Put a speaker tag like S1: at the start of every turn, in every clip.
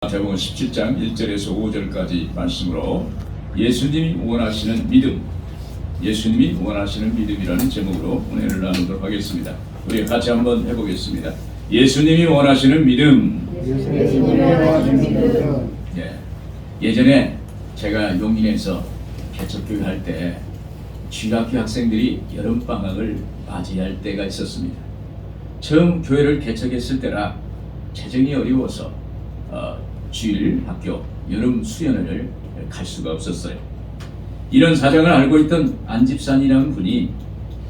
S1: 마태복음 17장 1절에서 5절까지 말씀으로 예수님이 원하시는 믿음, 예수님이 원하시는 믿음이라는 제목으로 은혜를 나누도록 하겠습니다. 우리 같이 한번 해보겠습니다. 예수님이 원하시는 믿음.
S2: 예수님이 원하시는 믿음.
S1: 예전에 제가 용인에서 개척교회 할 때 주일학교 학생들이 여름방학을 맞이할 때가 있었습니다. 처음 교회를 개척했을 때라 재정이 어려워서 주일 학교 여름 수련회를 갈 수가 없었어요. 이런 사정을 알고 있던 안집사님이라는 분이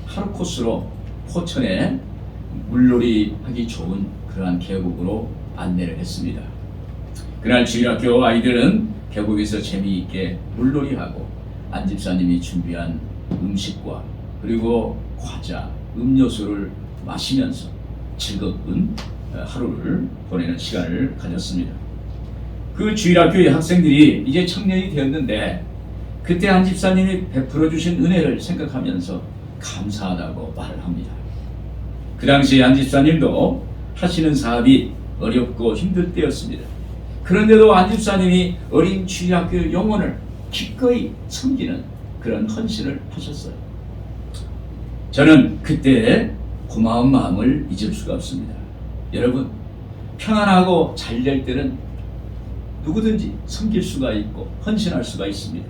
S1: 하루 코스로 포천에 물놀이 하기 좋은 그러한 계곡으로 안내를 했습니다. 그날 주일학교 아이들은 계곡에서 재미있게 물놀이하고 안집사님이 준비한 음식과 그리고 과자, 음료수를 마시면서 즐거운 하루를 보내는 시간을 가졌습니다. 그 주일학교의 학생들이 이제 청년이 되었는데 그때 한 집사님이 베풀어 주신 은혜를 생각하면서 감사하다고 말을 합니다. 그 당시 한 집사님도 하시는 사업이 어렵고 힘들 때였습니다. 그런데도 한 집사님이 어린 주일학교 영혼을 기꺼이 섬기는 그런 헌신을 하셨어요. 저는 그때 고마운 마음을 잊을 수가 없습니다. 여러분, 평안하고 잘 될 때는 누구든지 섬길 수가 있고 헌신할 수가 있습니다.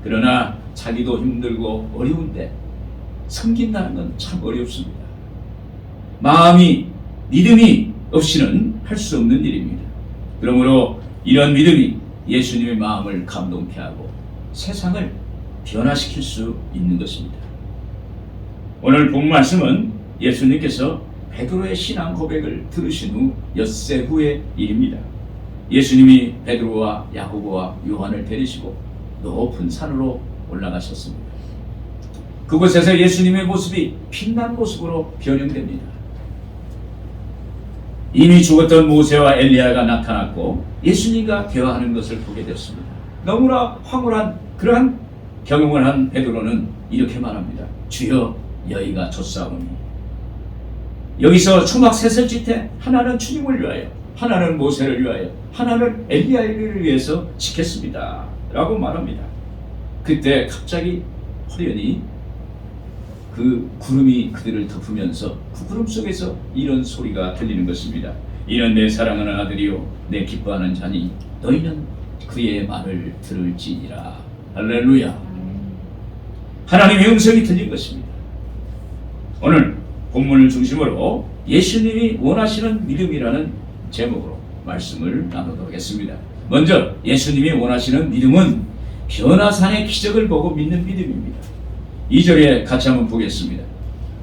S1: 그러나 자기도 힘들고 어려운데 섬긴다는 건 참 어렵습니다. 마음이, 믿음이 없이는 할 수 없는 일입니다. 그러므로 이런 믿음이 예수님의 마음을 감동케 하고 세상을 변화시킬 수 있는 것입니다. 오늘 본 말씀은 예수님께서 베드로의 신앙 고백을 들으신 후 엿새 후의 일입니다. 예수님이 베드로와 야고보와 요한을 데리시고 높은 산으로 올라가셨습니다. 그곳에서 예수님의 모습이 빛난 모습으로 변형됩니다. 이미 죽었던 모세와 엘리야가 나타났고 예수님과 대화하는 것을 보게 됐습니다. 너무나 황홀한 그러한 경험을 한 베드로는 이렇게 말합니다. 주여, 여의가 줬사오니. 여기서 초막 셋을짓에 하나는 주님을 위하여, 하나는 모세를 위하여, 하나는 엘리야를 위해서 지켰습니다 라고 말합니다. 그때 갑자기 호련히 그 구름이 그들을 덮으면서 그 구름 속에서 이런 소리가 들리는 것입니다. 이는 내 사랑하는 아들이요 내 기뻐하는 자니 너희는 그의 말을 들을지니라. 할렐루야. 하나님의 음성이 들린 것입니다. 오늘 본문을 중심으로 예수님이 원하시는 믿음이라는 제목으로 말씀을 나누도록 하겠습니다. 먼저 예수님이 원하시는 믿음은 변화산의 기적을 보고 믿는 믿음입니다. 2절에 같이 한번 보겠습니다.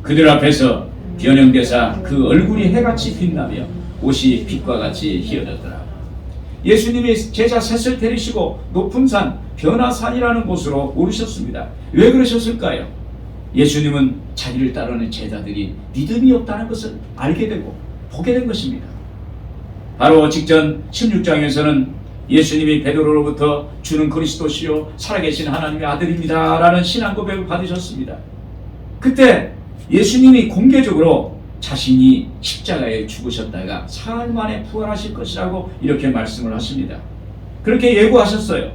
S1: 그들 앞에서 변형되사 그 얼굴이 해같이 빛나며 옷이 빛과 같이 희어졌더라. 예수님이 제자 셋을 데리시고 높은 산 변화산이라는 곳으로 오르셨습니다. 왜 그러셨을까요? 예수님은 자기를 따르는 제자들이 믿음이 없다는 것을 알게 되고 보게 된 것입니다. 바로 직전 16장에서는 예수님이 베드로로부터 주는 그리스도시요 살아계신 하나님의 아들입니다 라는 신앙 고백을 받으셨습니다. 그때 예수님이 공개적으로 자신이 십자가에 죽으셨다가 사흘 만에 부활하실 것이라고 이렇게 말씀을 하십니다. 그렇게 예고하셨어요.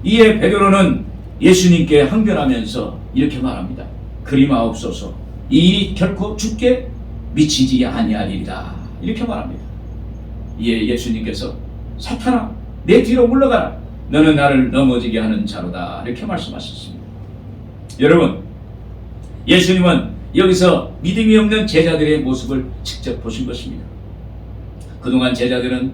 S1: 이에 베드로는 예수님께 항변하면서 이렇게 말합니다. 그리마옵소서, 이 일이 결코 죽게 미치지 아니하리이다 이렇게 말합니다. 이에 예수님께서 사탄아 내 뒤로 물러가라, 너는 나를 넘어지게 하는 자로다 이렇게 말씀하셨습니다. 여러분, 예수님은 여기서 믿음이 없는 제자들의 모습을 직접 보신 것입니다. 그동안 제자들은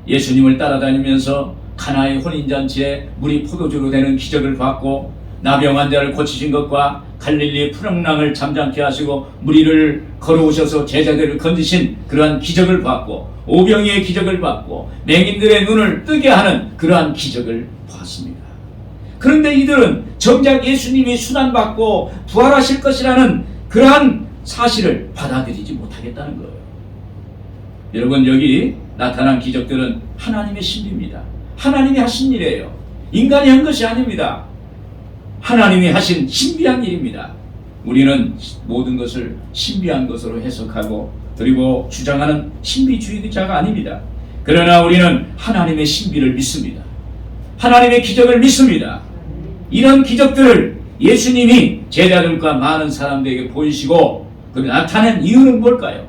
S1: 예수님을 따라다니면서 가나의 혼인잔치에 물이 포도주로 되는 기적을 봤고 나병 환자를 고치신 것과 갈릴리 푸른랑을 잠잠케 하시고 무리를 걸어오셔서 제자들을 건지신 그러한 기적을 봤고 오병이의 기적을 봤고 맹인들의 눈을 뜨게 하는 그러한 기적을 보았습니다. 그런데 이들은 정작 예수님이 순환받고 부활하실 것이라는 그러한 사실을 받아들이지 못하겠다는 거예요. 여러분, 여기 나타난 기적들은 하나님의 신비입니다. 하나님이 하신 일이에요. 인간이 한 것이 아닙니다. 하나님이 하신 신비한 일입니다. 우리는 모든 것을 신비한 것으로 해석하고 그리고 주장하는 신비주의자가 아닙니다. 그러나 우리는 하나님의 신비를 믿습니다. 하나님의 기적을 믿습니다. 이런 기적들을 예수님이 제자들과 많은 사람들에게 보이시고 그 나타낸 이유는 뭘까요?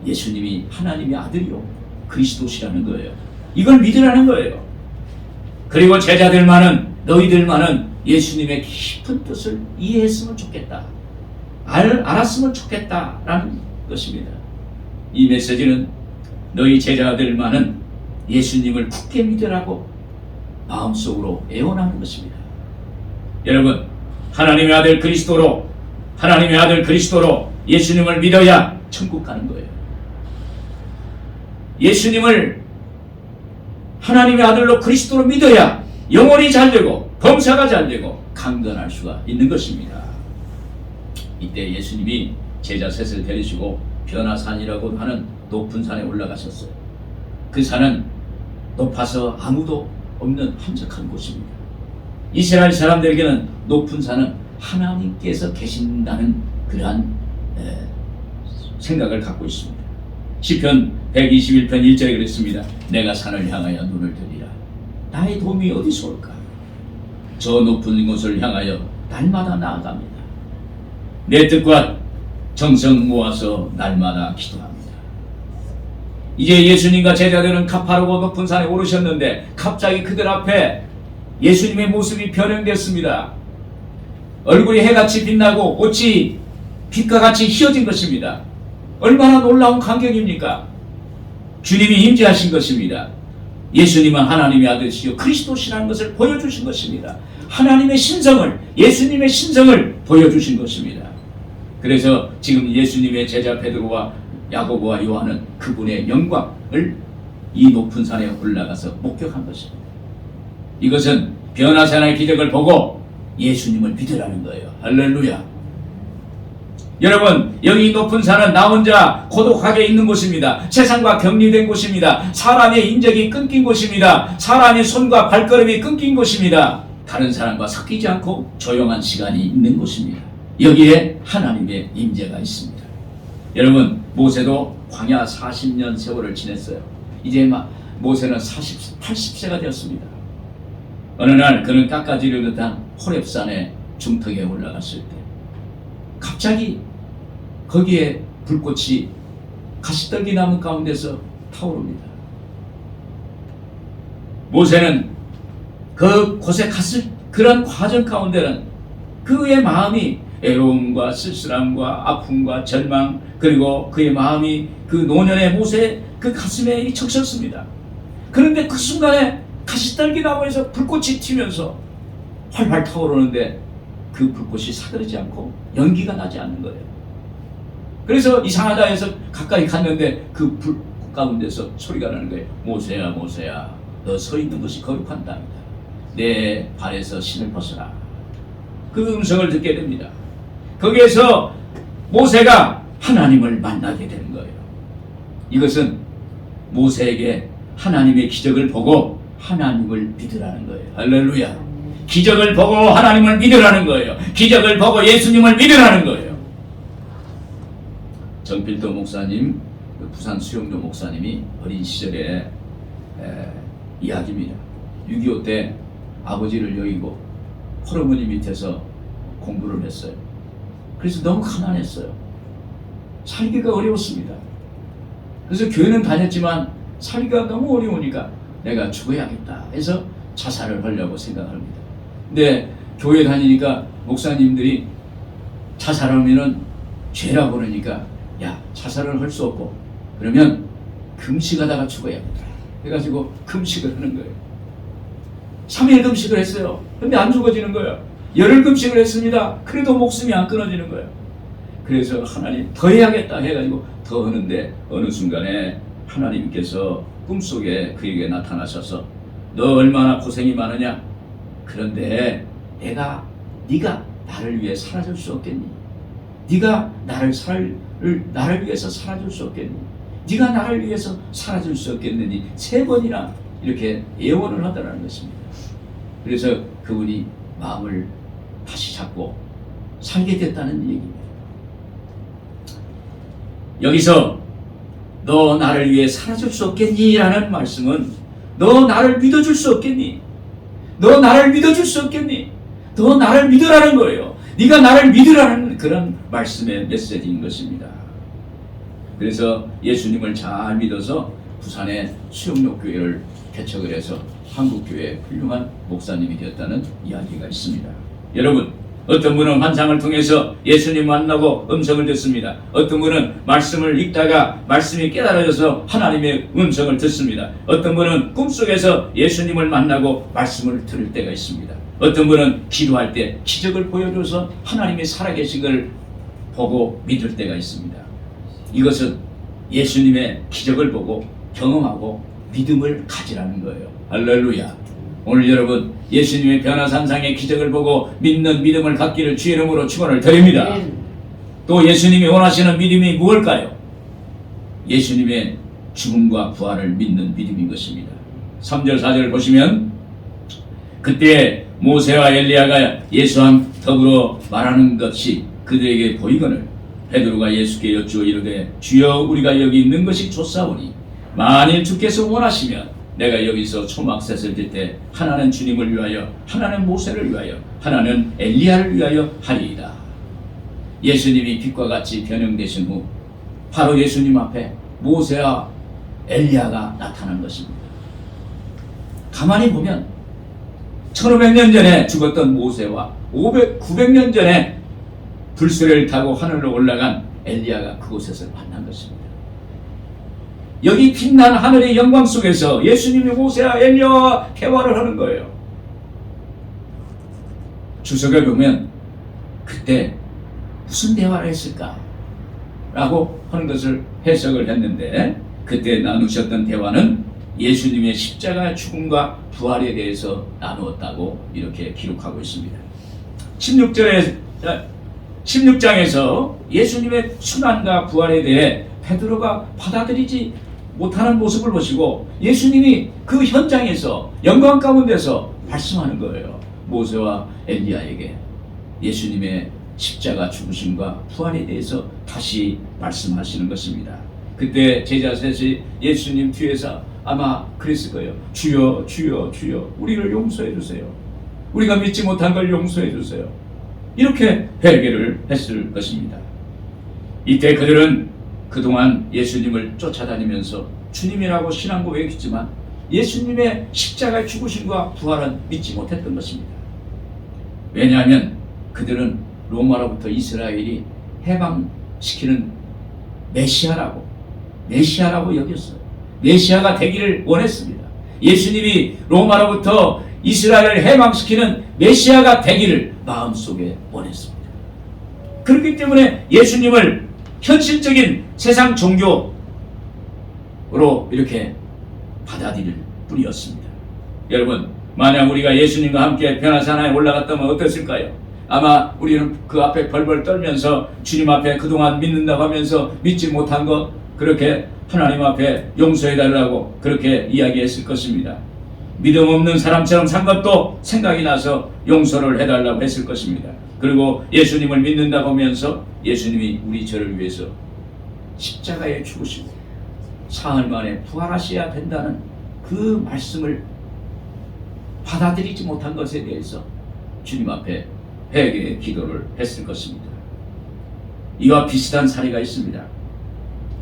S1: 예수님이 하나님의 아들이요 그리스도시라는 거예요. 이걸 믿으라는 거예요. 그리고 제자들만은 너희들만은 예수님의 깊은 뜻을 이해했으면 좋겠다. 알았으면 좋겠다라는 것입니다. 이 메시지는 너희 제자들만은 예수님을 굳게 믿으라고 마음속으로 애원하는 것입니다. 여러분, 하나님의 아들 그리스도로 예수님을 믿어야 천국 가는 거예요. 예수님을 하나님의 아들로 그리스도로 믿어야 영혼이 잘되고 범사가 잘되고 강건할 수가 있는 것입니다. 이때 예수님이 제자 셋을 데리시고 변화산이라고 하는 높은 산에 올라가셨어요. 그 산은 높아서 아무도 없는 한적한 곳입니다. 이스라엘 사람들에게는 높은 산은 하나님께서 계신다는 그러한 생각을 갖고 있습니다. 시편 121편 1절에 그랬습니다. 내가 산을 향하여 눈을 들이라. 나의 도움이 어디서 올까? 저 높은 곳을 향하여 날마다 나아갑니다. 내 뜻과 정성 모아서 날마다 기도합니다. 이제 예수님과 제자들은 가파르고 높은 산에 오르셨는데 갑자기 그들 앞에 예수님의 모습이 변형됐습니다. 얼굴이 해같이 빛나고 옷이 빛과 같이 휘어진 것입니다. 얼마나 놀라운 광경입니까? 주님이 임재하신 것입니다. 예수님은 하나님의 아들이시요 그리스도시라는 것을 보여주신 것입니다. 하나님의 신성을, 예수님의 신성을 보여주신 것입니다. 그래서 지금 예수님의 제자 베드로와 야고보와 요한은 그분의 영광을 이 높은 산에 올라가서 목격한 것입니다. 이것은 변화산의 기적을 보고 예수님을 믿으라는 거예요. 할렐루야. 여러분, 여기 높은 산은 나 혼자 고독하게 있는 곳입니다. 세상과 격리된 곳입니다. 사람의 인적이 끊긴 곳입니다. 사람의 손과 발걸음이 끊긴 곳입니다. 다른 사람과 섞이지 않고 조용한 시간이 있는 곳입니다. 여기에 하나님의 임재가 있습니다. 여러분, 모세도 광야 40년 세월을 지냈어요. 이제 모세는 80세가 되었습니다. 어느 날 그는 깎아지려 듯한 호렙산의 중턱에 올라갔을 때 갑자기 거기에 불꽃이 가시떨기 나무 가운데서 타오릅니다. 모세는 그곳에 갔을 그런 과정 가운데는 그의 마음이 애로움과 쓸쓸함과 아픔과 절망, 그리고 그의 마음이 그 노년의 모세의 그 가슴에 적셨습니다. 그런데 그 순간에 가시떨기 나무에서 불꽃이 튀면서 활활 타오르는데 그 불꽃이 사그르지 않고 연기가 나지 않는 거예요. 그래서 이상하다 해서 가까이 갔는데 그 불꽃 가운데서 소리가 나는 거예요. 모세야, 모세야, 너 서 있는 것이 거룩한 땅이다. 내 발에서 신을 벗어라. 그 음성을 듣게 됩니다. 거기에서 모세가 하나님을 만나게 되는 거예요. 이것은 모세에게 하나님의 기적을 보고 하나님을 믿으라는 거예요. 할렐루야. 기적을 보고 하나님을 믿으라는 거예요. 기적을 보고 예수님을 믿으라는 거예요. 정필도 목사님, 부산 수영료 목사님이 어린 시절에 이야기입니다. 6.25 때 아버지를 여의고 홀어머니 밑에서 공부를 했어요. 그래서 너무 가난했어요. 살기가 어려웠습니다. 그래서 교회는 다녔지만 살기가 너무 어려우니까 내가 죽어야겠다 해서 자살을 하려고 생각합니다. 근데 교회 다니니까 목사님들이 자살하면은 죄라고 그러니까 야, 자살을 할 수 없고 그러면 금식하다가 죽어야겠다 해가지고 금식을 하는 거예요. 3일 금식을 했어요. 근데 안 죽어지는 거예요. 열흘 금식을 했습니다. 그래도 목숨이 안 끊어지는 거예요. 그래서 하나님 더 해야겠다 해가지고 더 하는데 어느 순간에 하나님께서 꿈속에 그에게 나타나셔서 너 얼마나 고생이 많으냐? 그런데 네가 나를 위해 사라질 수 없겠니? 네가 나를 위해서 사라질 수 없겠니? 네가 나를 위해서 사라질 수 없겠느니 3번이나 이렇게 예언을 하더라는 것입니다. 그래서 그분이 마음을 다시 잡고 살게 됐다는 얘기입니다. 여기서 너 나를 위해 사라질 수 없겠니? 라는 말씀은 너 나를 믿어줄 수 없겠니? 너 나를 믿어줄 수 없겠니? 너 나를 믿으라는 거예요. 네가 나를 믿으라는 그런 말씀의 메시지인 것입니다. 그래서 예수님을 잘 믿어서 부산의 수영록교회를 개척을 해서 한국교회의 훌륭한 목사님이 되었다는 이야기가 있습니다. 여러분, 어떤 분은 환상을 통해서 예수님 만나고 음성을 듣습니다. 어떤 분은 말씀을 읽다가 말씀이 깨달아져서 하나님의 음성을 듣습니다. 어떤 분은 꿈속에서 예수님을 만나고 말씀을 들을 때가 있습니다. 어떤 분은 기도할 때 기적을 보여줘서 하나님이 살아계신 걸 보고 믿을 때가 있습니다. 이것은 예수님의 기적을 보고 경험하고 믿음을 가지라는 거예요. 할렐루야. 오늘 여러분 예수님의 변화산상의 기적을 보고 믿는 믿음을 갖기를 주의 이름으로 축원을 드립니다. 또 예수님이 원하시는 믿음이 무엇일까요? 예수님의 죽음과 부활을 믿는 믿음인 것입니다. 3절 4절 보시면 그때 모세와 엘리야가 예수와 더불어 말하는 것이 그들에게 보이거늘 베드로가 예수께 여쭈어 이르되 주여 우리가 여기 있는 것이 좋사오니 만일 주께서 원하시면 내가 여기서 초막셋을 질 때 하나는 주님을 위하여 하나는 모세를 위하여 하나는 엘리야를 위하여 하리이다. 예수님이 빛과 같이 변형되신 후 바로 예수님 앞에 모세와 엘리야가 나타난 것입니다. 가만히 보면 1500년 전에 죽었던 모세와 900년 전에 불수레를 타고 하늘로 올라간 엘리야가 그곳에서 만난 것입니다. 여기 빛난 하늘의 영광 속에서 예수님이 모세와 엘리야와 대화를 하는 거예요. 주석에 보면 그때 무슨 대화를 했을까? 라고 하는 것을 해석을 했는데 그때 나누셨던 대화는 예수님의 십자가 죽음과 부활에 대해서 나누었다고 이렇게 기록하고 있습니다. 16장에서 예수님의 순환과 부활에 대해 베드로가 받아들이지 못하는 모습을 보시고 예수님이 그 현장에서 영광 가운데서 말씀하는 거예요. 모세와 엘리야에게 예수님의 십자가 죽으심과 부활에 대해서 다시 말씀하시는 것입니다. 그때 제자 셋이 예수님 뒤에서 아마 그랬을 거예요. 주여 주여 주여 우리를 용서해 주세요. 우리가 믿지 못한 걸 용서해 주세요. 이렇게 회개를 했을 것입니다. 이때 그들은 그동안 예수님을 쫓아다니면서 주님이라고 신앙 고백했지만 예수님의 십자가의 죽으심과 부활은 믿지 못했던 것입니다. 왜냐하면 그들은 로마로부터 이스라엘이 해방시키는 메시아라고 여겼어요. 메시아가 되기를 원했습니다. 예수님이 로마로부터 이스라엘을 해방시키는 메시아가 되기를 마음속에 원했습니다. 그렇기 때문에 예수님을 현실적인 세상 종교로 이렇게 받아들일 뿐이었습니다. 여러분, 만약 우리가 예수님과 함께 변화산하에 올라갔다면 어땠을까요? 아마 우리는 그 앞에 벌벌 떨면서 주님 앞에 그동안 믿는다고 하면서 믿지 못한 것 그렇게 하나님 앞에 용서해달라고 그렇게 이야기했을 것입니다. 믿음 없는 사람처럼 산 것도 생각이 나서 용서를 해달라고 했을 것입니다. 그리고 예수님을 믿는다고 하면서 예수님이 우리 죄를 위해서 십자가에 죽으시고 사흘 만에 부활하셔야 된다는 그 말씀을 받아들이지 못한 것에 대해서 주님 앞에 회개의 기도를 했을 것입니다. 이와 비슷한 사례가 있습니다.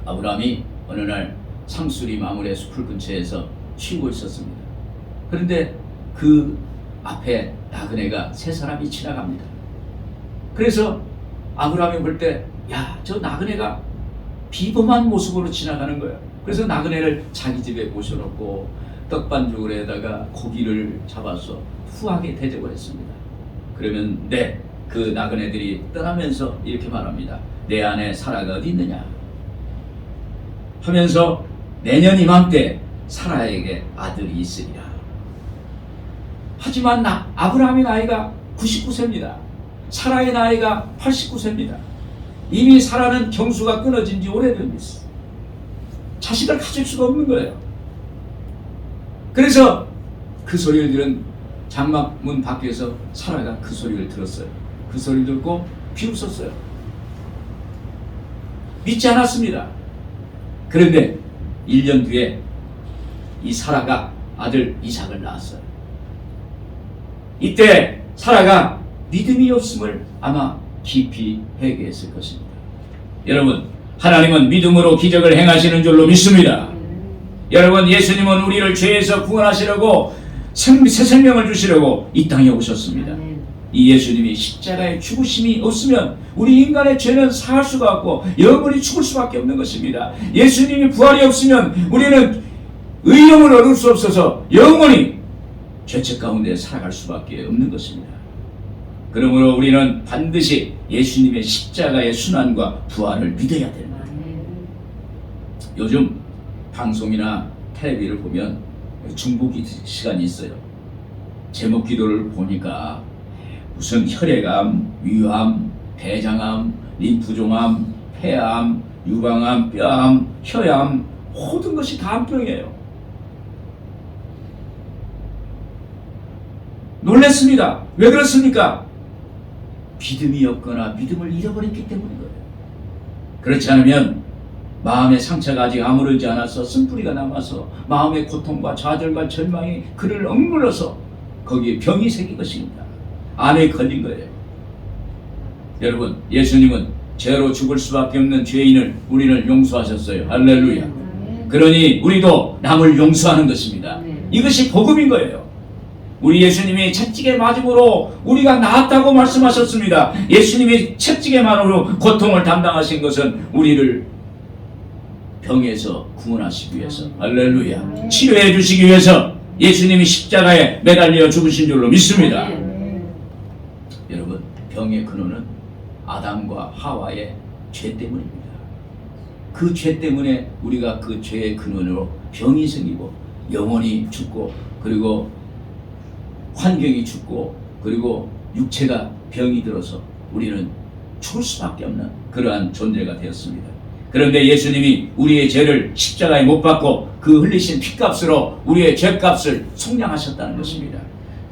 S1: 아브라함이 어느 날 상수리 마물의 숲을 근처에서 쉬고 있었습니다. 그런데 그 앞에 나그네가 세 사람이 지나갑니다. 그래서 아브라함이 볼 때 야, 저 나그네가 비범한 모습으로 지나가는 거예요. 그래서 나그네를 자기 집에 모셔놓고 떡반죽에다가 고기를 잡아서 후하게 대접을 했습니다. 그러면 그 나그네들이 떠나면서 이렇게 말합니다. 내 아내 사라가 어디 있느냐 하면서 내년 이맘때 사라에게 아들이 있으리라. 하지만 아브라함의 나이가 99세입니다. 사라의 나이가 89세입니다. 이미 사라는 경수가 끊어진 지 오래됩니다. 자식을 가질 수가 없는 거예요. 그래서 그 소리를 들은 장막문 밖에서 사라가 그 소리를 들었어요. 그 소리를 듣고 비웃었어요. 믿지 않았습니다. 그런데 1년 뒤에 이 사라가 아들 이삭을 낳았어요. 이때 사라가 믿음이 없음을 아마 깊이 회개했을 것입니다. 여러분, 하나님은 믿음으로 기적을 행하시는 줄로 믿습니다. 여러분, 예수님은 우리를 죄에서 구원하시려고 새 생명을 주시려고 이 땅에 오셨습니다. 이 예수님이 십자가의 죽으심이 없으면 우리 인간의 죄는 사할 수가 없고 영원히 죽을 수밖에 없는 것입니다. 예수님이 부활이 없으면 우리는 의로움을 얻을 수 없어서 영원히 죄책 가운데 살아갈 수밖에 없는 것입니다. 그러므로 우리는 반드시 예수님의 십자가의 순환과 부활을 믿어야 됩니다. 요즘 방송이나 텔레비를 보면 중보 시간이 있어요. 제목 기도를 보니까 무슨 혈액암, 위암, 대장암, 림프종암, 폐암, 유방암, 뼈암, 혀암, 모든 것이 다 암병이에요. 놀랐습니다. 왜 그렇습니까? 믿음이 없거나 믿음을 잃어버렸기 때문인 거예요. 그렇지 않으면 마음의 상처가 아직 아무르지 않아서 쓴뿌리가 남아서 마음의 고통과 좌절과 절망이 그를 억눌러서 거기에 병이 생긴 것입니다. 암에 걸린 거예요. 여러분, 예수님은 죄로 죽을 수밖에 없는 죄인을 우리를 용서하셨어요. 할렐루야. 그러니 우리도 남을 용서하는 것입니다. 이것이 복음인 거예요. 우리 예수님이 채찍에 맞음으로 우리가 나았다고 말씀하셨습니다. 예수님이 채찍에만으로 고통을 담당하신 것은 우리를 병에서 구원하시기 위해서, 할렐루야, 치료해 주시기 위해서 예수님이 십자가에 매달려 죽으신 줄로 믿습니다. 여러분, 병의 근원은 아담과 하와의 죄 때문입니다. 그 죄 때문에 우리가 그 죄의 근원으로 병이 생기고 영혼이 죽고 그리고 환경이 죽고 그리고 육체가 병이 들어서 우리는 죽을 수밖에 없는 그러한 존재가 되었습니다. 그런데 예수님이 우리의 죄를 십자가에 못 박고 그 흘리신 피값으로 우리의 죄값을 속량하셨다는 것입니다.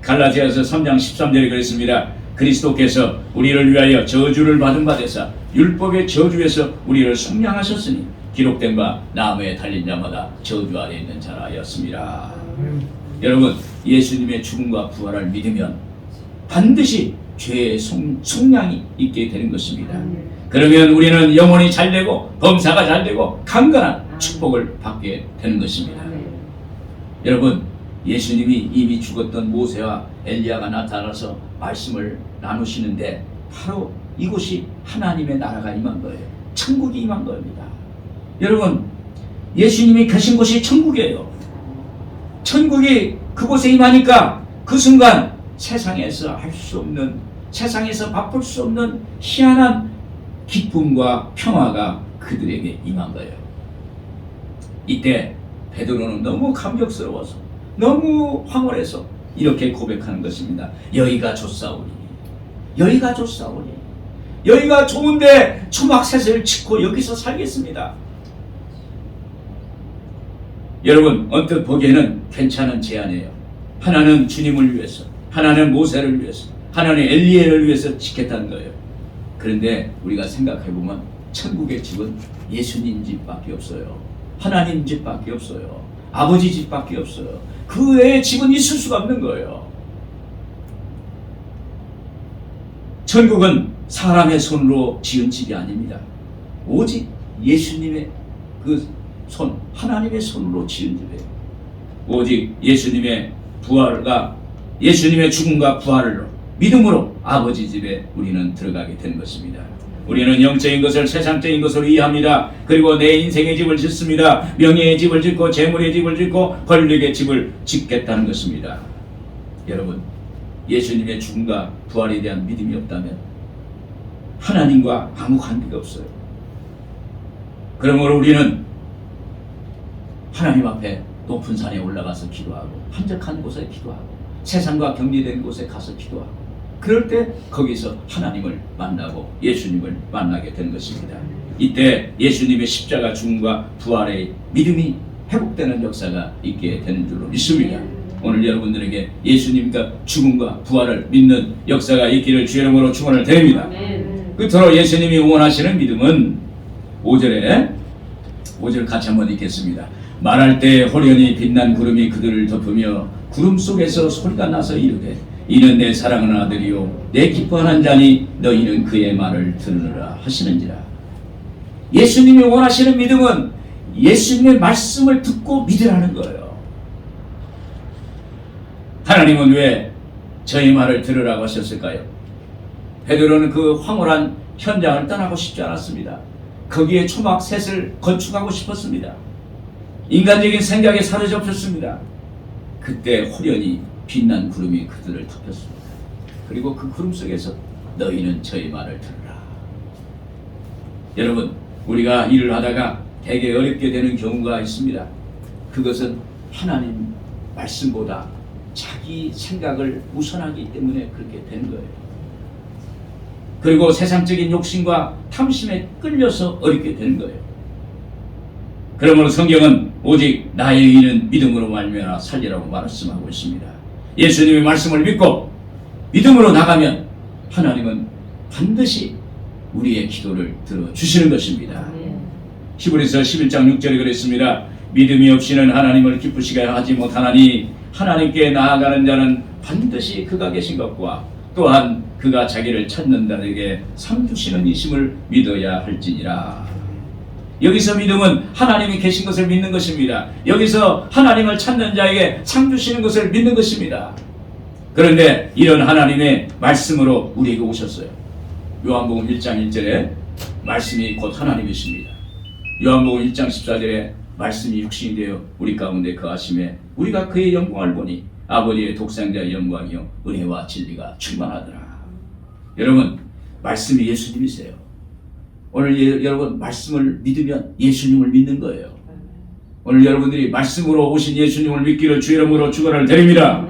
S1: 갈라디아서 3장 13절에 그랬습니다. 그리스도께서 우리를 위하여 저주를 받은 바 되사 율법의 저주에서 우리를 속량하셨으니 기록된 바 나무에 달린 자마다 저주 아래 있는 자라였습니다. 여러분, 예수님의 죽음과 부활을 믿으면 반드시 죄의 속량이 있게 되는 것입니다. 그러면 우리는 영혼이 잘되고 범사가 잘되고 강건한 축복을 받게 되는 것입니다. 여러분, 예수님이 이미 죽었던 모세와 엘리야가 나타나서 말씀을 나누시는데 바로 이곳이 하나님의 나라가 임한 거예요. 천국이 임한 겁니다. 여러분, 예수님이 계신 곳이 천국이에요. 천국이 그곳에 임하니까 그 순간 세상에서 할 수 없는, 세상에서 맛볼 수 없는 희한한 기쁨과 평화가 그들에게 임한 거예요. 이때 베드로는 너무 감격스러워서, 너무 황홀해서 이렇게 고백하는 것입니다. 여기가 좋사오니, 여기가 좋사오니, 여기가 좋은데 초막셋을 짓고 여기서 살겠습니다. 여러분, 언뜻 보기에는 괜찮은 제안이에요. 하나는 주님을 위해서, 하나는 모세를 위해서, 하나는 엘리야를 위해서 짓겠다는 거예요. 그런데 우리가 생각해보면 천국의 집은 예수님 집밖에 없어요. 하나님 집밖에 없어요. 아버지 집밖에 없어요. 그 외에 집은 있을 수가 없는 거예요. 천국은 사람의 손으로 지은 집이 아닙니다. 오직 예수님의 그 손, 하나님의 손으로 지은 집이에요. 오직 예수님의 부활과 예수님의 죽음과 부활로 믿음으로 아버지 집에 우리는 들어가게 되는 것입니다. 우리는 영적인 것을 세상적인 것으로 이해합니다. 그리고 내 인생의 집을 짓습니다. 명예의 집을 짓고 재물의 집을 짓고 권력의 집을 짓겠다는 것입니다. 여러분, 예수님의 죽음과 부활에 대한 믿음이 없다면 하나님과 아무 관계가 없어요. 그러므로 우리는 하나님 앞에 높은 산에 올라가서 기도하고 한적한 곳에 기도하고 세상과 격리된 곳에 가서 기도하고 그럴 때 거기서 하나님을 만나고 예수님을 만나게 되는 것입니다. 이때 예수님의 십자가 죽음과 부활의 믿음이 회복되는 역사가 있게 되는 줄로 믿습니다. 오늘 여러분들에게 예수님과 죽음과 부활을 믿는 역사가 있기를 주의 이름으로 축원을 드립니다. 끝으로 예수님이 원하시는 믿음은 5절에 5절 같이 한번 읽겠습니다. 말할 때 호련히 빛난 구름이 그들을 덮으며 구름 속에서 소리가 나서 이르되 이는 내 사랑하는 아들이요 내 기뻐하는 자니 너희는 그의 말을 들으라 하시는지라. 예수님이 원하시는 믿음은 예수님의 말씀을 듣고 믿으라는 거예요. 하나님은 왜 저희 말을 들으라고 하셨을까요? 베드로는 그 황홀한 현장을 떠나고 싶지 않았습니다. 거기에 초막셋을 건축하고 싶었습니다. 인간적인 생각에 사로잡혔습니다. 그때 호련히 빛난 구름이 그들을 덮였습니다. 그리고 그 구름 속에서 너희는 저희 말을 들으라. 여러분, 우리가 일을 하다가 되게 어렵게 되는 경우가 있습니다. 그것은 하나님 말씀보다 자기 생각을 우선하기 때문에 그렇게 되는 거예요. 그리고 세상적인 욕심과 탐심에 끌려서 어렵게 되는 거예요. 그러므로 성경은 오직 나의 의는 믿음으로 말미암아 살리라고 말씀하고 있습니다. 예수님의 말씀을 믿고 믿음으로 나가면 하나님은 반드시 우리의 기도를 들어주시는 것입니다. 히브리서 11장 6절에 그랬습니다. 믿음이 없이는 하나님을 기쁘시게 하지 못하나니 하나님께 나아가는 자는 반드시 그가 계신 것과 또한 그가 자기를 찾는 자에게 상 주시는 이심을 믿어야 할지니라. 여기서 믿음은 하나님이 계신 것을 믿는 것입니다. 여기서 하나님을 찾는 자에게 상 주시는 것을 믿는 것입니다. 그런데 이런 하나님의 말씀으로 우리에게 오셨어요. 요한복음 1장 1절에 말씀이 곧 하나님이십니다. 요한복음 1장 14절에 말씀이 육신이 되어 우리 가운데 거하심에 우리가 그의 영광을 보니 아버지의 독생자의 영광이요 은혜와 진리가 충만하더라. 여러분, 말씀이 예수님이세요. 오늘 여러분 말씀을 믿으면 예수님을 믿는 거예요. 오늘 여러분들이 말씀으로 오신 예수님을 믿기를 주 이름으로 축원을 드립니다.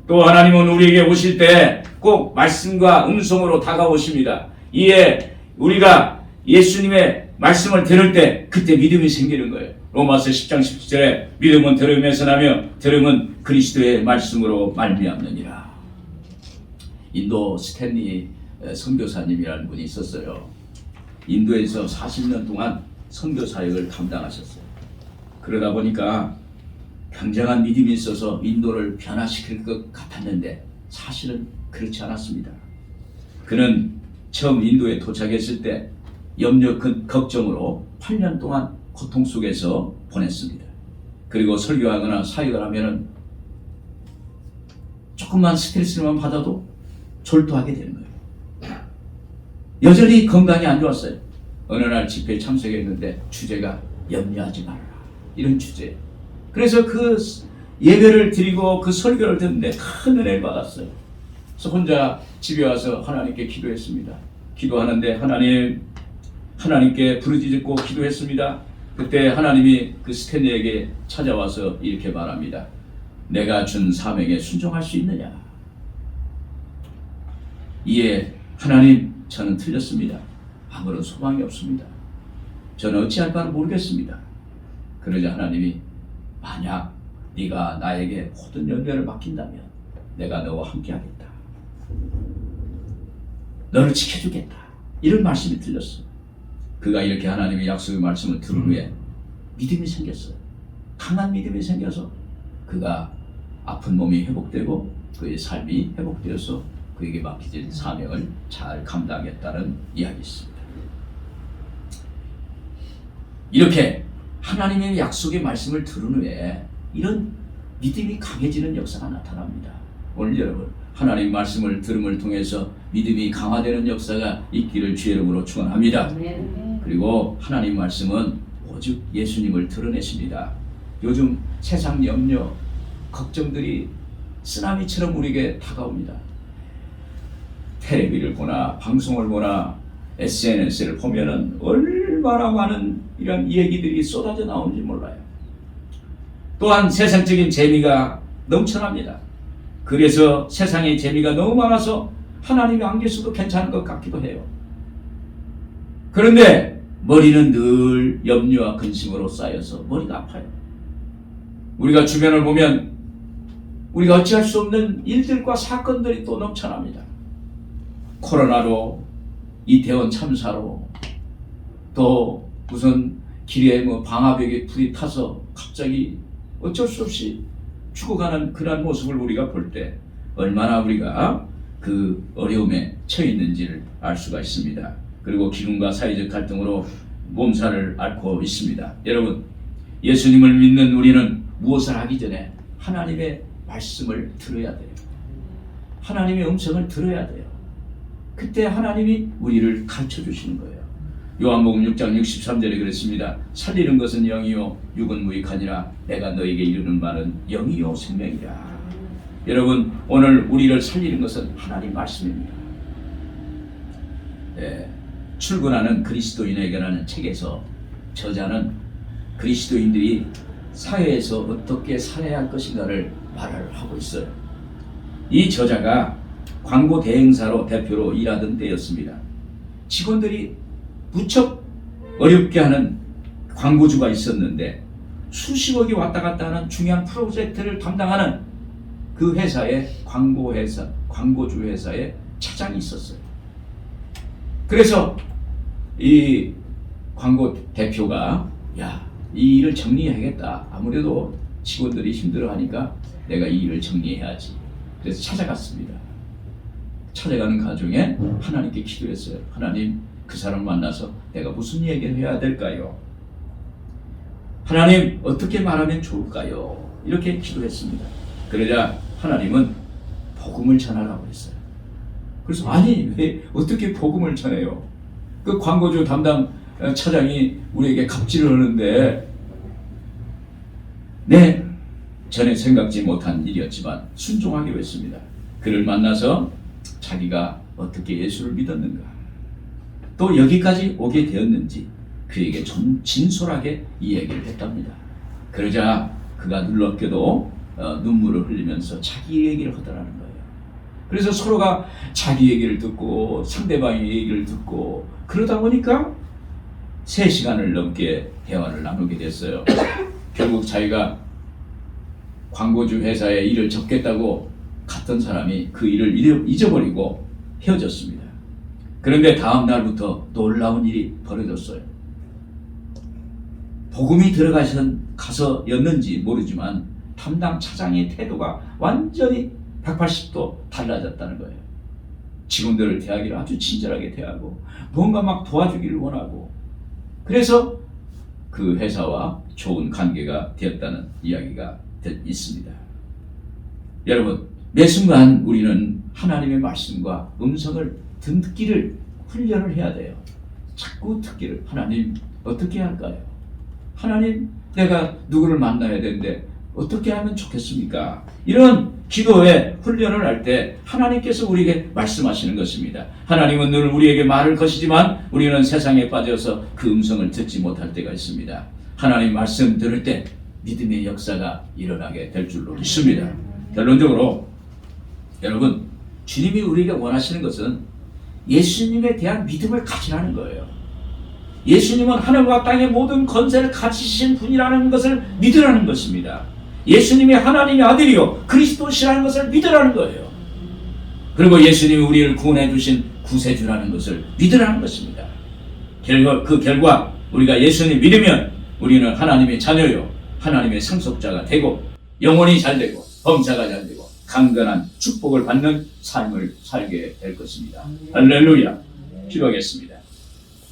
S1: 또 하나님은 우리에게 오실 때 꼭 말씀과 음성으로 다가오십니다. 이에 우리가 예수님의 말씀을 들을 때 그때 믿음이 생기는 거예요. 로마서 10장 17절에 믿음은 들음에서 나며 들음은 그리스도의 말씀으로 말미암느니라. 인도 스탠리 선교사님이라는 분이 있었어요. 인도에서 40년 동안 선교 사역을 감당하셨어요. 그러다 보니까 굉장한 믿음이 있어서 인도를 변화시킬 것 같았는데 사실은 그렇지 않았습니다. 그는 처음 인도에 도착했을 때 염려 걱정으로 8년 동안 고통 속에서 보냈습니다. 그리고 설교하거나 사역을 하면은 조금만 스트레스만 받아도 졸도하게 되는 거예요. 여전히 건강이 안 좋았어요. 어느 날 집회에 참석했는데 주제가 염려하지 말라, 이런 주제예요. 그래서 그 예배를 드리고 그 설교를 듣는데 큰 은혜를 받았어요. 그래서 혼자 집에 와서 하나님께 기도했습니다. 기도하는데 하나님께 부르짖고 기도했습니다. 그때 하나님이 그 스탠리에게 찾아와서 이렇게 말합니다. 내가 준 사명에 순종할 수 있느냐? 이에 하나님, 저는 틀렸습니다. 아무런 소망이 없습니다. 저는 어찌할 바를 모르겠습니다. 그러자 하나님이 만약 네가 나에게 모든 열매를 맡긴다면 내가 너와 함께하겠다. 너를 지켜주겠다. 이런 말씀이 들렸어요. 그가 이렇게 하나님의 약속의 말씀을 들은 후에 믿음이 생겼어요. 강한 믿음이 생겨서 그가 아픈 몸이 회복되고 그의 삶이 회복되어서 그에게 맡겨진 사명을 잘 감당했다는 이야기 있습니다. 이렇게 하나님의 약속의 말씀을 들은 후에 이런 믿음이 강해지는 역사가 나타납니다. 오늘 여러분, 하나님 말씀을 들음을 통해서 믿음이 강화되는 역사가 있기를 주의 이름으로 축원합니다. 그리고 하나님 말씀은 오직 예수님을 드러내십니다. 요즘 세상 염려, 걱정들이 쓰나미처럼 우리에게 다가옵니다. 텔레비를 보나 방송을 보나 SNS를 보면은 얼마나 많은 이런 얘기들이 쏟아져 나오는지 몰라요. 또한 세상적인 재미가 넘쳐납니다. 그래서 세상의 재미가 너무 많아서 하나님이 안 계셔도 괜찮은 것 같기도 해요. 그런데 머리는 늘 염려와 근심으로 쌓여서 머리가 아파요. 우리가 주변을 보면 우리가 어찌할 수 없는 일들과 사건들이 또 넘쳐납니다. 코로나로, 이태원 참사로, 또 무슨 길에 뭐 방화벽에 불이 타서 갑자기 어쩔 수 없이 죽어가는 그런 모습을 우리가 볼 때 얼마나 우리가 그 어려움에 처해 있는지를 알 수가 있습니다. 그리고 기근과 사회적 갈등으로 몸살을 앓고 있습니다. 여러분, 예수님을 믿는 우리는 무엇을 하기 전에 하나님의 말씀을 들어야 돼요. 하나님의 음성을 들어야 돼요. 그때 하나님이 우리를 가르쳐 주시는 거예요. 요한복음 6장 63절에 그랬습니다. 살리는 것은 영이요 육은 무익하니라. 내가 너에게 이르는 말은 영이요 생명이라. 여러분, 오늘 우리를 살리는 것은 하나님 말씀입니다. 네, 출근하는 그리스도인에게라는 책에서 저자는 그리스도인들이 사회에서 어떻게 살아야 할 것인가를 말을 하고 있어요. 이 저자가 광고 대행사로 대표로 일하던 때였습니다. 직원들이 무척 어렵게 하는 광고주가 있었는데 수십억이 왔다 갔다 하는 중요한 프로젝트를 담당하는 그 회사의 광고주 회사의 차장이 있었어요. 그래서 이 광고 대표가 이 일을 정리해야겠다. 아무래도 직원들이 힘들어하니까 내가 이 일을 정리해야지. 그래서 찾아갔습니다. 찾아가는 과정에 하나님께 기도했어요. 하나님, 그 사람 만나서 내가 무슨 얘기를 해야 될까요? 하나님, 어떻게 말하면 좋을까요? 이렇게 기도했습니다. 그러자 하나님은 복음을 전하라고 했어요. 그래서 아니, 왜 어떻게 복음을 전해요? 그 광고주 담당 차장이 우리에게 갑질을 하는데 네, 전에 생각지 못한 일이었지만 순종하기로 했습니다. 그를 만나서 자기가 어떻게 예수를 믿었는가, 또 여기까지 오게 되었는지 그에게 좀 진솔하게 이야기를 했답니다. 그러자 그가 놀랍게도 눈물을 흘리면서 자기 얘기를 하더라는 거예요. 그래서 서로가 자기 얘기를 듣고 상대방의 얘기를 듣고 그러다 보니까 3시간을 넘게 대화를 나누게 됐어요. 결국 자기가 광고주 회사에 일을 접겠다고 갔던 사람이 그 일을 잊어버리고 헤어졌습니다. 그런데 다음 날부터 놀라운 일이 벌어졌어요. 복음이 가서였는지 모르지만 담당 차장의 태도가 완전히 180도 달라졌다는 거예요. 직원들을 대하기를 아주 친절하게 대하고 뭔가 막 도와주기를 원하고, 그래서 그 회사와 좋은 관계가 되었다는 이야기가 있습니다. 여러분, 매 순간 우리는 하나님의 말씀과 음성을 듣기를 훈련을 해야 돼요. 자꾸 듣기를. 하나님, 어떻게 할까요? 하나님, 내가 누구를 만나야 되는데 어떻게 하면 좋겠습니까? 이런 기도의 훈련을 할 때 하나님께서 우리에게 말씀하시는 것입니다. 하나님은 늘 우리에게 말을 거시지만 우리는 세상에 빠져서 그 음성을 듣지 못할 때가 있습니다. 하나님 말씀 들을 때 믿음의 역사가 일어나게 될 줄로 믿습니다. 결론적으로 여러분, 주님이 우리에게 원하시는 것은 예수님에 대한 믿음을 가지라는 거예요. 예수님은 하늘과 땅의 모든 권세를 가지신 분이라는 것을 믿으라는 것입니다. 예수님이 하나님의 아들이요 그리스도시라는 것을 믿으라는 거예요. 그리고 예수님이 우리를 구원해 주신 구세주라는 것을 믿으라는 것입니다. 그 결과 우리가 예수님 믿으면 우리는 하나님의 자녀요 하나님의 상속자가 되고 영혼이 잘 되고 범사가 잘 되고 강건한 축복을 받는 삶을 살게 될 것입니다. 할렐루야. 기도하겠습니다.